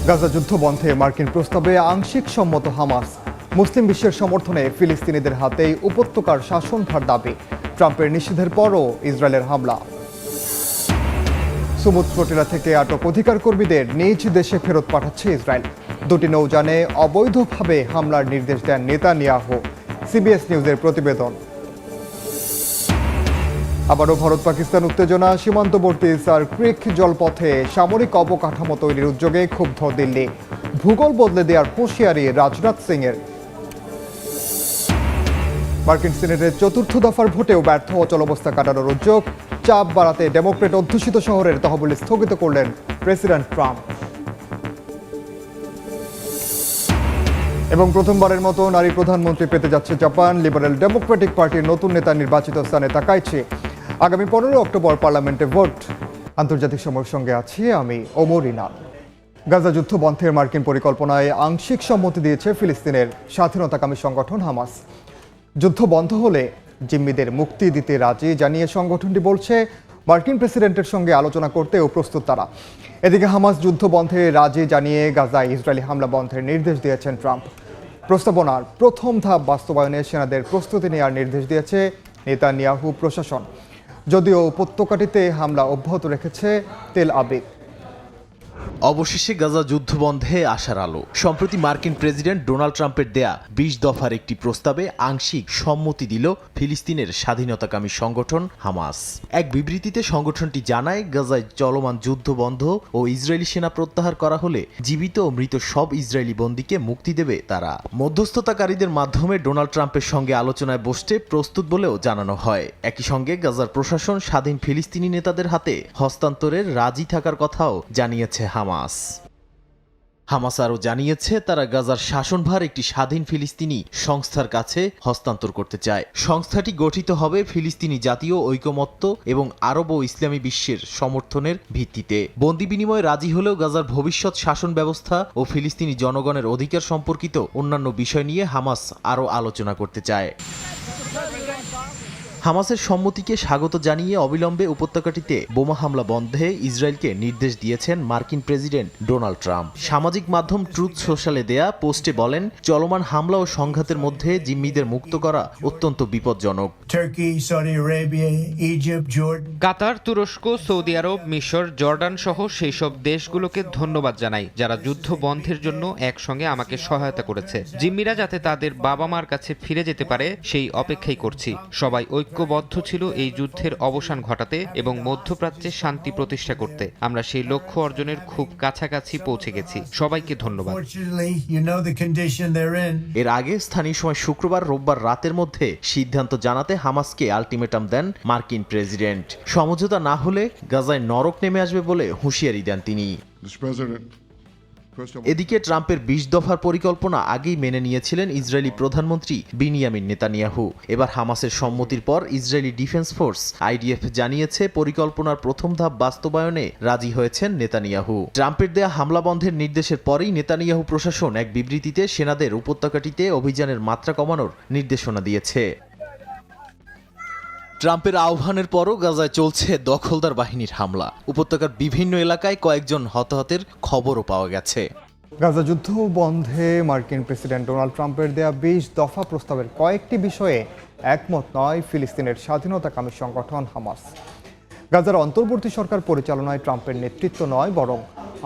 গাজা যুদ্ধ বন্ধে মার্কিন প্রস্তাবে আংশিক সম্মত হামাস। মুসলিম বিশ্বের সমর্থনে ফিলিস্তিনিদের হাতেই উপত্যকার শাসনভার দাবি। ট্রাম্পের নিষেধের পরও ইসরায়েলের হামলা। সুমুদ ফ্লোটিলা থেকে আটক অধিকার কর্মীদের নিজ দেশে ফেরত পাঠাচ্ছে ইসরায়েল। দুটি নৌযানে অবৈধভাবে হামলার নির্দেশ দেন নেতানিয়াহু। সিবিএস নিউজের প্রতিবেদন। আবারও ভারত পাকিস্তান উত্তেজনা। সীমান্তবর্তী সার ক্রিক জলপথে সামরিক অবকাঠামো তৈরির উদ্যোগে ক্ষুব্ধ দিল্লি। ভূগোল বদলে দেওয়ার হুঁশিয়ারি রাজনাথ সিং এর। মার্কিন সিনেটের চতুর্থ দফার ভোটেও ব্যর্থ অচলাবস্থা কাটানোর উদ্যোগ। চাপ বাড়াতে ডেমোক্রেট অধ্যুষিত শহরের তহবিল স্থগিত করলেন প্রেসিডেন্ট ট্রাম্প। এবং প্রথমবারের মতো নারী প্রধানমন্ত্রী পেতে যাচ্ছে জাপান। লিবারেল ডেমোক্রেটিক পার্টির নতুন নেতা নির্বাচিত স্থানে তাকাইছে। আগামী 15 অক্টোবর পার্লামেন্টে ভোট। আন্তর্জাতিক সময়ের সঙ্গে আছি আমি ওমর ইনাল। গাজা যুদ্ধ বন্ধের মার্কিন পরিকল্পনায় আংশিক সম্মতি দিয়েছে ফিলিস্তিনের স্বাধীনতাকামী সংগঠন হামাস। যুদ্ধ বন্ধ হলে জিম্মিদের মুক্তি দিতে রাজি জানিয়ে সংগঠনটি বলছে মার্কিন প্রেসিডেন্টের সঙ্গে আলোচনা করতেও প্রস্তুত তারা। এদিকে হামাস যুদ্ধ বন্ধে রাজি জানিয়ে গাজায় ইসরায়েলি হামলা বন্ধের নির্দেশ দিয়েছেন ট্রাম্প। প্রস্তাবনার প্রথম ধাপ বাস্তবায়নে সেনাদের প্রস্তুতি নেওয়ার নির্দেশ দিয়েছে নেতানিয়াহু প্রশাসন। যদিও উপত্যকাটিতে হামলা অব্যাহত রেখেছে তেল আবিব। অবশেষে গাজা যুদ্ধ বন্ধে আসার আলো। সম্প্রতি মার্কিন প্রেসিডেন্ট ডোনাল্ড ট্রাম্পের দেয়া 20 দফার একটি প্রস্তাবে আংশিক সম্মতি দিল ফিলিস্তিনের স্বাধীনতাকামী সংগঠন হামাস। এক বিবৃতিতে সংগঠনটি জানায়, গাজায় চলমান যুদ্ধ বন্ধ ও ইসরায়েলি সেনা প্রত্যাহার করা হলে জীবিত ও মৃত সব ইসরায়েলি বন্দীকে মুক্তি দেবে তারা। মধ্যস্থতাকারীদের মাধ্যমে ডোনাল্ড ট্রাম্পের সঙ্গে আলোচনায় বসতে প্রস্তুত বলেও জানানো হয়। একই সঙ্গে গাজার প্রশাসন স্বাধীন ফিলিস্তিনি নেতাদের হাতে হস্তান্তরের রাজি থাকার কথাও জানিয়েছে হামাস আরও জানিয়েছে তারা গাজার শাসনভার একটি স্বাধীন ফিলিস্তিনি সংস্থার কাছে হস্তান্তর করতে চায়। সংস্থাটি গঠিত হবে ফিলিস্তিনি জাতীয় ঐকমত্য এবং আরব ও ইসলামী বিশ্বের সমর্থনের ভিত্তিতে। বন্দি বিনিময়ে রাজি হলেও গাজার ভবিষ্যৎ শাসন ব্যবস্থা ও ফিলিস্তিনি জনগণের অধিকার সম্পর্কিত অন্যান্য বিষয় নিয়ে হামাস আরও আলোচনা করতে চায়। হামাসের সম্মতিকে স্বাগত জানিয়ে অবিলম্বে উপত্যকাটিতে বোমা হামলা বন্ধে ইসরায়েলকে নির্দেশ দিয়েছেন মার্কিন প্রেসিডেন্ট ডোনাল্ড ট্রাম্প। সামাজিক মাধ্যম ট্রুথ সোশ্যালে দেয়া পোস্টে বলেন, চলমান হামলা ও সংঘাতের মধ্যে জিম্মিদের মুক্ত করা অত্যন্ত বিপজ্জনক। কাতার, তুরস্ক, সৌদি আরব, মিশর, জর্ডান সহ সেই সব দেশগুলোকে ধন্যবাদ জানাই যারা যুদ্ধ বন্ধের জন্য একসঙ্গে আমাকে সহায়তা করেছে। জিম্মিরা যাতে তাদের বাবা মার কাছে ফিরে যেতে পারে সেই অপেক্ষাই করছি। সবাই ঐক্যবদ্ধ ছিল এই যুদ্ধের অবসান ঘটাতে এবং মধ্যপ্রাচ্যে শান্তি প্রতিষ্ঠা করতে। আমরা সেই লক্ষ্য অর্জনের খুব কাছাকাছি পৌঁছে গেছি। সবাইকে ধন্যবাদ। এর আগে স্থানীয় সময় শুক্রবার রোববার রাতের মধ্যে সিদ্ধান্ত জানাতে হামাসকে আলটিমেটাম দেন মার্কিন প্রেসিডেন্ট। সমঝোতা না হলে গাজায় নরক নেমে আসবে বলে হুঁশিয়ারি দেন তিনি। এদিকে ট্রাম্পের 20 দফার পরিকল্পনা আগেই মেনে নিয়েছিলেন ইসরায়েলি প্রধানমন্ত্রী বিনিয়ামিন নেতানিয়াহু। এবার হামাসের সম্মতির পর ইসরায়েলি ডিফেন্স ফোর্স আইডিএফ জানিয়েছে পরিকল্পনার প্রথম ধাপ বাস্তবায়নে রাজি হয়েছেন নেতানিয়াহু। ট্রাম্পের দেয়া হামলা বন্ধের নির্দেশের পরেই নেতানিয়াহু প্রশাসন এক বিবৃতিতে সেনাদের উপত্যকাটিতে অভিযানের মাত্রা কমানোর নির্দেশনা দিয়েছে। ট্রাম্পের আহ্বানের পরও গাজায় চলছে দখলদার বাহিনীর হামলা। উপত্যকার বিভিন্ন এলাকায় কয়েকজন হতাহতের খবরও পাওয়া গেছে। গাজা যুদ্ধ বন্ধে মার্কিন প্রেসিডেন্ট ডোনাল্ড ট্রাম্পের দেয়া 20 দফা প্রস্তাবের কয়েকটি বিষয়ে একমত নয় ফিলিস্তিনের স্বাধীনতাকামী সংগঠন হামাস। গাজার অন্তর্বর্তী সরকার পরিচালনায় ট্রাম্পের নেতৃত্ব নয়, বরং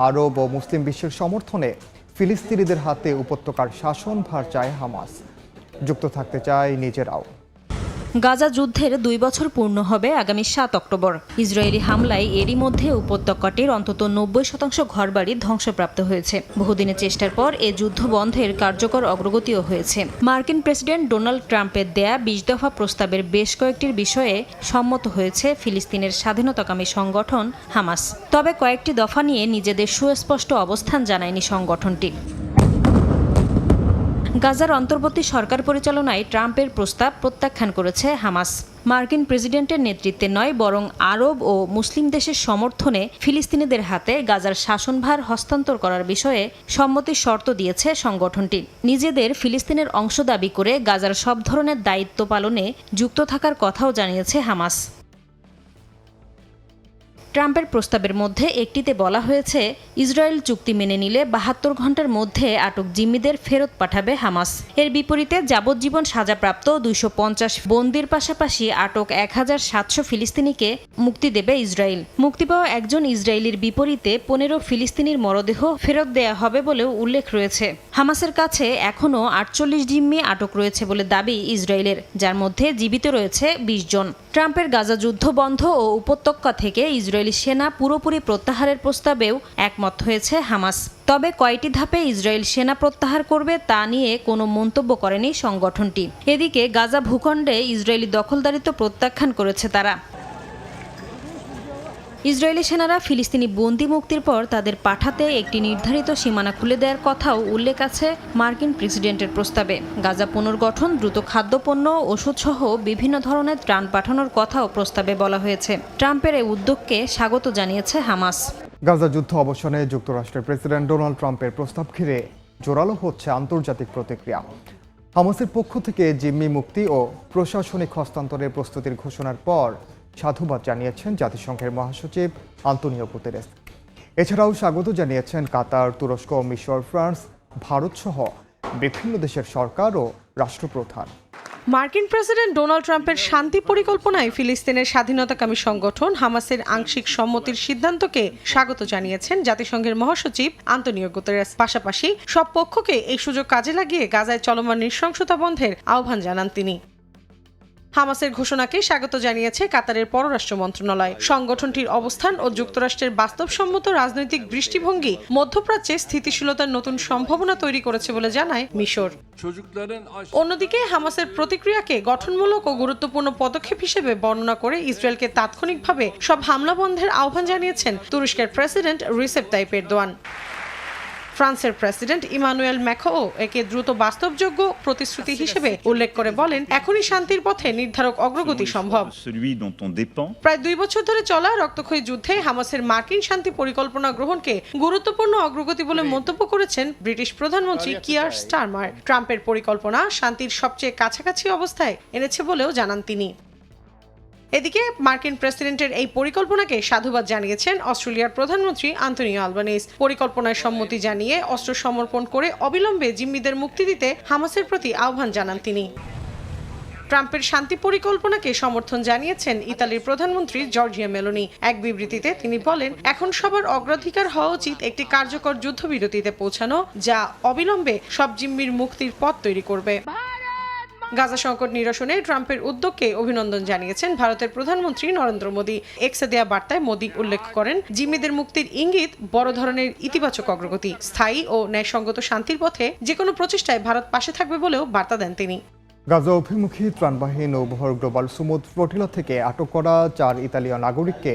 আরব ও মুসলিম বিশ্বের সমর্থনে ফিলিস্তিনিদের হাতে উপত্যকার শাসনভার চায় হামাস। যুক্ত থাকতে চায় নিজেরাও। গাজা যুদ্ধের 2 বছর পূর্ণ হবে আগামী 7 অক্টোবর। ইসরায়েলি হামলায় এরই মধ্যে উপত্যকাটির অন্তত 90% ঘরবাড়ি ধ্বংসপ্রাপ্ত হয়েছে। বহুদিনের চেষ্টার পর এ যুদ্ধ বন্ধের কার্যকর অগ্রগতিও হয়েছে। মার্কিন প্রেসিডেন্ট ডোনাল্ড ট্রাম্পের দেয়া 20 দফা প্রস্তাবের বেশ কয়েকটির বিষয়ে সম্মত হয়েছে ফিলিস্তিনের স্বাধীনতাকামী সংগঠন হামাস। তবে কয়েকটি দফা নিয়ে নিজেদের সুস্পষ্ট অবস্থান জানায়নি সংগঠনটি। গাজার অন্তর্বর্তী সরকার পরিচালনায় ট্রাম্পের প্রস্তাব প্রত্যাখ্যান করেছে হামাস। মার্কিন প্রেসিডেন্টের নেতৃত্বে নয়, বরং আরব ও মুসলিম দেশের সমর্থনে ফিলিস্তিনিদের হাতে গাজার শাসনভার হস্তান্তর করার বিষয়ে সম্মতির শর্ত দিয়েছে সংগঠনটি। নিজেদের ফিলিস্তিনের অংশ দাবি করে গাজার সব ধরনের দায়িত্ব পালনে যুক্ত থাকার কথাও জানিয়েছে হামাস। ট্রাম্পের প্রস্তাবের মধ্যে একটিতে বলা হয়েছে ইসরায়েল চুক্তি মেনে নিলে ৭২ ঘন্টার মধ্যে আটক জিম্মিদের ফেরত পাঠাবে হামাস। এর বিপরীতে যাবজ্জীবন সাজাপ্রাপ্ত ২৫০ বন্দির পাশাপাশি আটক ১৭০০ ফিলিস্তিনিকে মুক্তি দেবে ইসরায়েল। মুক্তি পাওয়া একজন ইসরায়েলির বিপরীতে ১৫ ফিলিস্তিনির মরদেহ ফেরত দেয়া হবে বলেও উল্লেখ রয়েছে। হামাসের কাছে এখনও ৪৮ জিম্মি আটক রয়েছে বলে দাবি ইসরায়েলের, যার মধ্যে জীবিত রয়েছে ২০ জন। ট্রাম্পের গাজা যুদ্ধ বন্ধ ও উপত্যকা থেকে ইসরায়েলি সেনা পুরোপুরি প্রত্যাহারের প্রস্তাবেও একমত হয়েছে হামাস। তবে কয়টি ধাপে ইসরায়েল সেনা প্রত্যাহার করবে তা নিয়ে কোনো মন্তব্য করেনি সংগঠনটি। এদিকে গাজা ভূখণ্ডে ইসরায়েলি দখলদারিত্ব প্রত্যাখ্যান করেছে তারা। ইসরায়েলি সেনারা ফিলিস্তিনি বন্দী মুক্তির পর তাদের পাঠাতে একটি নির্ধারিত সীমানা খুলে দেওয়ার কথাও উল্লেখ আছে মার্কিন প্রেসিডেন্টের প্রস্তাবে। গাজা পুনর্গঠন, দ্রুত খাদ্যপণ্য, ওষুধসহ বিভিন্ন ধরনের ত্রাণ পাঠানোর কথাও প্রস্তাবে বলা হয়েছে। ট্রাম্পের এই উদ্যোগকে স্বাগত জানিয়েছে হামাস। গাজা যুদ্ধ অবসানে যুক্তরাষ্ট্রের প্রেসিডেন্ট ডোনাল্ড ট্রাম্পের প্রস্তাব ঘিরে জোরালো হচ্ছে আন্তর্জাতিক প্রতিক্রিয়া। হামাসের পক্ষ থেকে জিম্মি মুক্তি ও প্রশাসনিক হস্তান্তরের প্রস্তুতির ঘোষণার পর সাধুবাদ জানিয়েছেন জাতিসংঘের মহাসচিব আন্তোনিও গুতেরেস। এছাড়াও স্বাগত জানিয়েছেন কাতার, তুরস্ক, মিশর, ফ্রান্স, ভারতসহ বিভিন্ন দেশের সরকার ও রাষ্ট্রপ্রধান। মার্কিন প্রেসিডেন্ট ডোনাল্ড ট্রাম্পের শান্তি পরিকল্পনায় ফিলিস্তিনের স্বাধীনতাকামী সংগঠন হামাসের আংশিক সম্মতির সিদ্ধান্তকে স্বাগত জানিয়েছেন জাতিসংঘের মহাসচিব আন্তোনিও গুতেরেস। পাশাপাশি সব পক্ষকে এই সুযোগ কাজে লাগিয়ে গাজায় চলমান নৃশংসতা বন্ধের আহ্বান জানান তিনি। হামাসের ঘোষণাকে স্বাগত জানিয়েছে কাতারের পররাষ্ট্র মন্ত্রণালয়। সংগঠনটির অবস্থান ও যুক্তরাষ্ট্রের বাস্তবসম্মত রাজনৈতিক দৃষ্টিভঙ্গি মধ্যপ্রাচ্যে স্থিতিশীলতার নতুন সম্ভাবনা তৈরি করেছে বলে জানায় মিশর। অন্যদিকে হামাসের প্রতিক্রিয়াকে গঠনমূলক ও গুরুত্বপূর্ণ পদক্ষেপ হিসেবে বর্ণনা করে ইসরায়েলকে তাৎক্ষণিকভাবে সব হামলা বন্ধের আহ্বান জানিয়েছেন তুরস্কের প্রেসিডেন্ট রিসেপ তাইপ এরদোয়ান। ফ্রান্সের প্রেসিডেন্ট ইমানুয়েল ম্যাক্রোঁ একে দ্রুত বাস্তবযোগ্য প্রতিশ্রুতি হিসেবে উল্লেখ করে বলেন, এখনই শান্তির পথে নির্ধারক অগ্রগতি সম্ভব। প্রায় ২ বছর ধরে চলা রক্তক্ষয়ী যুদ্ধে হামাসের মার্কিন শান্তি পরিকল্পনা গ্রহণকে গুরুত্বপূর্ণ অগ্রগতি বলে মন্তব্য করেছেন ব্রিটিশ প্রধানমন্ত্রী কিয়ার স্টারমার। ট্রাম্পের পরিকল্পনা শান্তির সবচেয়ে কাছাকাছি অবস্থায় এনেছে বলেও জানান তিনি। এদিকে মার্কিন প্রেসিডেন্টের এই পরিকল্পনাকে সাধুবাদ জানিয়েছেন অস্ট্রেলিয়ার প্রধানমন্ত্রী আন্তোনিও আলবানিজ। পরিকল্পনায় সম্মতি জানিয়ে অস্ত্র সমর্পণ করে অবিলম্বে জিম্মিদের মুক্তি দিতে হামাসের প্রতি আহ্বান জানান তিনি। ট্রাম্পের শান্তি পরিকল্পনাকে সমর্থন জানিয়েছেন ইতালির প্রধানমন্ত্রী জর্জিয়া মেলোনি। এক বিবৃতিতে তিনি বলেন, এখন সবার অগ্রাধিকার হওয়া উচিত একটি কার্যকর যুদ্ধবিরতিতে পৌঁছানো, যা অবিলম্বে সব জিম্মির মুক্তির পথ তৈরি করবে। গাজা সংকট নিরসনে ট্রাম্পের উদ্যোগকে অভিনন্দন জানিয়েছেন ভারতের প্রধানমন্ত্রী নরেন্দ্র মোদী। এক্সে দেয়া বার্তায় মোদী উল্লেখ করেন, জিম্মিদের মুক্তির ইঙ্গিত বড় ধরনের ইতিবাচক অগ্রগতি। স্থায়ী ও ন্যায়সঙ্গত শান্তির পথে যেকোনো প্রচেষ্টায় ভারত পাশে থাকবে বলেও বার্তা দেন তিনি। গাজা অভিমুখী ত্রাণবাহী নৌবহর গ্লোবাল সুমুদ ফ্লোটিলা থেকে আটক করা ৪ ইতালীয় নাগরিককে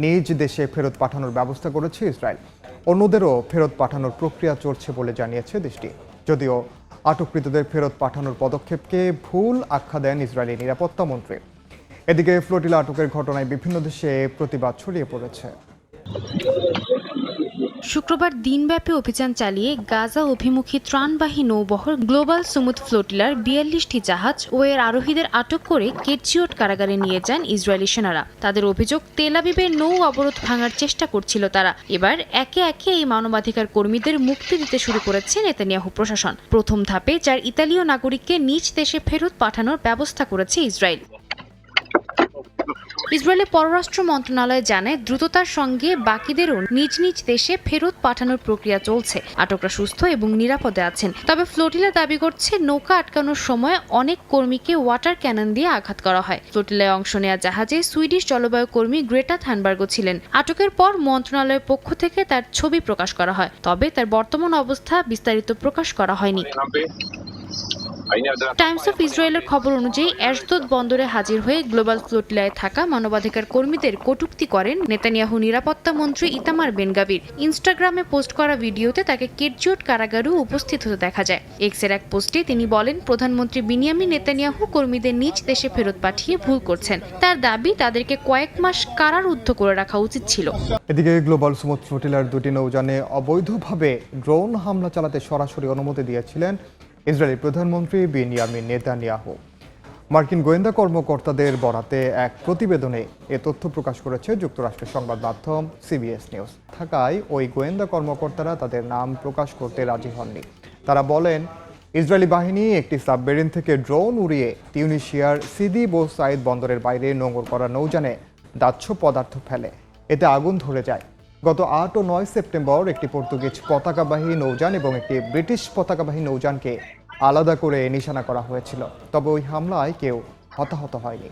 নিজ দেশে ফেরত পাঠানোর ব্যবস্থা করেছে ইসরায়েল। অন্যদেরও ফেরত পাঠানোর প্রক্রিয়া চলছে বলে জানিয়েছে দেশটি। যদিও আটককৃতদের ফেরত পাঠানোর পদক্ষেপকে ভুল আখ্যা দেন ইসরায়েলি নিরাপত্তা মন্ত্রী। এদিকে ফ্লোটিলা আটকের ঘটনায় বিভিন্ন দেশে প্রতিবাদ ছড়িয়ে পড়েছে। শুক্রবার দিনব্যাপী অভিযান চালিয়ে গাজা অভিমুখী ত্রাণবাহী নৌবহর গ্লোবাল সুমুদ ফ্লোটিলার ৪২টি জাহাজ ও এর আরোহীদের আটক করে কেরচিয়ট কারাগারে নিয়ে যান ইসরায়েলি সেনারা। তাদের অভিযোগ, তেল আবিবের নৌ অবরোধ ভাঙার চেষ্টা করছিল তারা। এবার একে একে এই মানবাধিকার কর্মীদের মুক্তি দিতে শুরু করেছে নেতানিয়াহু প্রশাসন। প্রথম ধাপে ৪ ইতালীয় নাগরিককে নিজ দেশে ফেরত পাঠানোর ব্যবস্থা করেছে ইসরায়েল। ইসরায়েলের পররাষ্ট্র মন্ত্রণালয় জানায়, দ্রুততার সঙ্গে বাকিদেরও নিজ নিজ দেশে ফেরত পাঠানোর প্রক্রিয়া চলছে। আটকরা সুস্থ এবং নিরাপদে আছেন। তবে ফ্লোটিলা দাবি করছে, নৌকা আটকানোর সময় অনেক কর্মীকে ওয়াটার ক্যানন দিয়ে আঘাত করা হয়। ফ্লোটিলায় অংশ নেওয়া জাহাজে সুইডিশ জলবায়ু কর্মী গ্রেটা থানবার্গও ছিলেন। আটকের পর মন্ত্রণালয়ের পক্ষ থেকে তার ছবি প্রকাশ করা হয়, তবে তার বর্তমান অবস্থা বিস্তারিত প্রকাশ করা হয়নি। টাইমস অফ ইসরায়েলের খবর অনুযায়ী অ্যাশদোদ বন্দরে হাজির হয়ে গ্লোবাল ফ্লোটিলায় থাকা মানবাধিকার কর্মীদের কটূক্তি করেন নেতানিয়াহু নিরাপত্তা মন্ত্রী ইতামার বেন গাভির। ইনস্টাগ্রামে পোস্ট করা ভিডিওতে তাকে কেরচিয়ট কারাগারেও উপস্থিত হতে দেখা যায়। এক্সের এক পোস্টে তিনি বলেন, প্রধানমন্ত্রী বিনিয়ামিন নেতানিয়াহু কর্মীদের নিজ দেশে ফেরত পাঠিয়ে ভুল করছেন। তার দাবি, তাদেরকে কয়েক মাস কারারুদ্ধ করে রাখা উচিত ছিল। এদিকে গ্লোবাল সুমুদ ফ্লোটিলার 2টি নৌযানে অবৈধভাবে ড্রোন হামলা চালাতে সরাসরি অনুমতি দিয়েছিলেন ইসরায়েলি প্রধানমন্ত্রী বিনিয়ামিন নেতানিয়াহু। মার্কিন গোয়েন্দা কর্মকর্তাদের বরাতে এক প্রতিবেদনে এ তথ্য প্রকাশ করেছে যুক্তরাষ্ট্রের সংবাদ মাধ্যম সিবিএস নিউজ। ঢাকায় ওই গোয়েন্দা কর্মকর্তারা তাদের নাম প্রকাশ করতে রাজি হননি। তারা বলেন, ইসরায়েলি বাহিনী একটি সাবমেরিন থেকে ড্রোন উড়িয়ে তিউনিশিয়ার সিদি বো সাইদ বন্দরের বাইরে নোঙর করা নৌযানে দাহ্য পদার্থ ফেলে। এতে আগুন ধরে যায়। গত 8 ও 9 সেপ্টেম্বর একটি পর্তুগিজ পতাকাবাহী নৌযান এবং একটি ব্রিটিশ পতাকাবাহী নৌযানকে আলাদা করে নিশানা করা হয়েছিল। তবে ওই হামলায় কেউ হতাহত হয়নি।